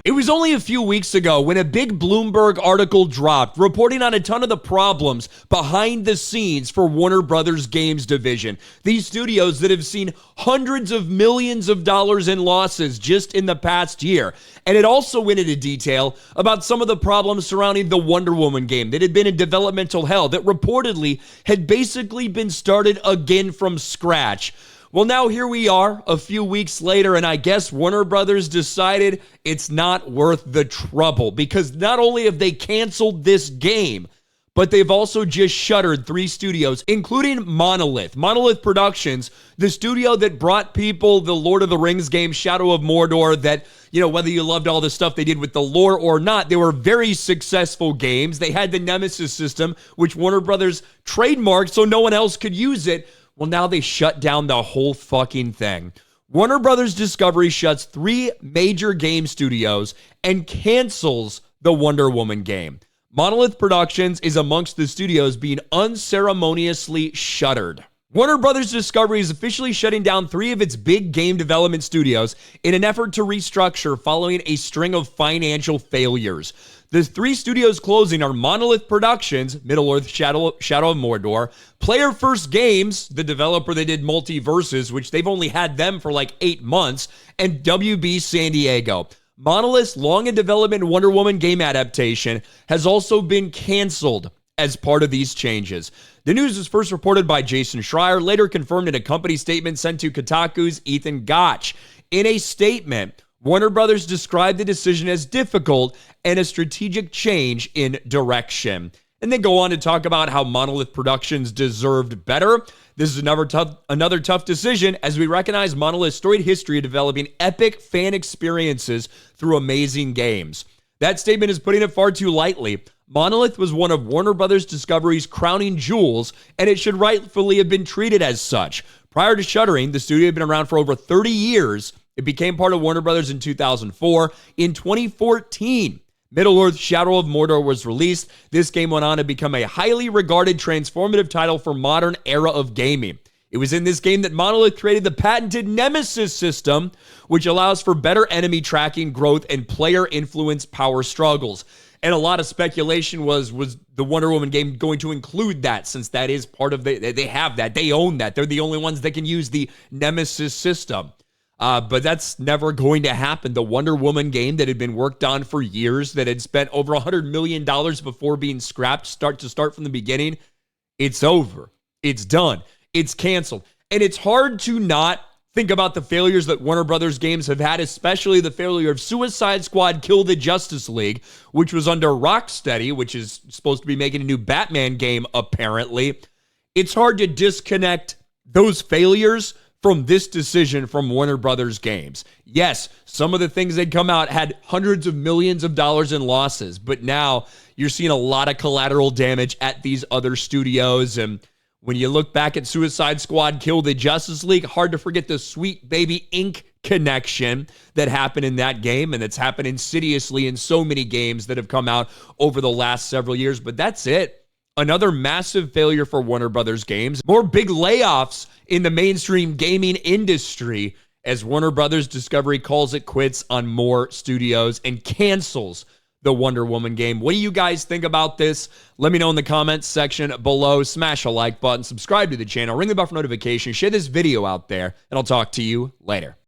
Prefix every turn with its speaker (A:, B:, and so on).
A: It was only a few weeks ago when a big Bloomberg article dropped reporting on a ton of the problems behind the scenes for Warner Brothers Games division. These studios that have seen hundreds of millions of dollars in losses just in the past year. And it also went into detail about some of the problems surrounding the Wonder Woman game that had been in developmental hell, that reportedly had basically been started again from scratch. Well, now here we are a few weeks later, and I guess Warner Brothers decided it's not worth the trouble, because not only have they canceled this game, but they've also just shuttered 3 studios, including Monolith. Monolith Productions, the studio that brought people the Lord of the Rings game, Shadow of Mordor, that, you know, whether you loved all the stuff they did with the lore or not, they were very successful games. They had the Nemesis system, which Warner Brothers trademarked so no one else could use it. Well, now they shut down the whole fucking thing. Warner Brothers Discovery shuts 3 major game studios and cancels the Wonder Woman game. Monolith Productions is amongst the studios being unceremoniously shuttered. Warner Brothers Discovery is officially shutting down 3 of its big game development studios in an effort to restructure following a string of financial failures. The 3 studios closing are Monolith Productions, Middle-earth Shadow of Mordor, Player First Games, the developer that did Multiverses, which they've only had them for like 8 months, and WB San Diego. Monolith's long-in-development Wonder Woman game adaptation has also been canceled as part of these changes. The news was first reported by Jason Schreier, later confirmed in a company statement sent to Kotaku's Ethan Gotch. In a statement, Warner Brothers described the decision as difficult and a strategic change in direction. And then go on to talk about how Monolith Productions deserved better. This is another tough decision, as we recognize Monolith's storied history of developing epic fan experiences through amazing games. That statement is putting it far too lightly. Monolith was one of Warner Brothers Discovery's crowning jewels, and it should rightfully have been treated as such. Prior to shuttering, the studio had been around for over 30 years. It became part of Warner Brothers in 2004. In 2014, Middle-earth Shadow of Mordor was released. This game went on to become a highly regarded transformative title for modern era of gaming. It was in this game that Monolith created the patented Nemesis system, which allows for better enemy tracking, growth, and player influence power struggles. And a lot of speculation was the Wonder Woman game going to include that, since that is part of they have that. They own that. They're the only ones that can use the Nemesis system. But that's never going to happen. The Wonder Woman game that had been worked on for years, that had spent over $100 million before being scrapped, start from the beginning, it's over. It's done. It's canceled. And it's hard to not think about the failures that Warner Brothers games have had, especially the failure of Suicide Squad Kill the Justice League, which was under Rocksteady, which is supposed to be making a new Batman game, apparently. It's hard to disconnect those failures from this decision from Warner Brothers games. Yes, some of the things that come out had hundreds of millions of dollars in losses, but now you're seeing a lot of collateral damage at these other studios. And when you look back at Suicide Squad Kill the Justice League, hard to forget the Sweet Baby Inc. connection that happened in that game, and that's happened insidiously in so many games that have come out over the last several years. But that's it. Another massive failure for Warner Brothers games. More big layoffs in the mainstream gaming industry as Warner Brothers Discovery calls it quits on more studios and cancels the Wonder Woman game. What do you guys think about this? Let me know in the comments section below. Smash a like button, subscribe to the channel, ring the bell for notifications, share this video out there, and I'll talk to you later.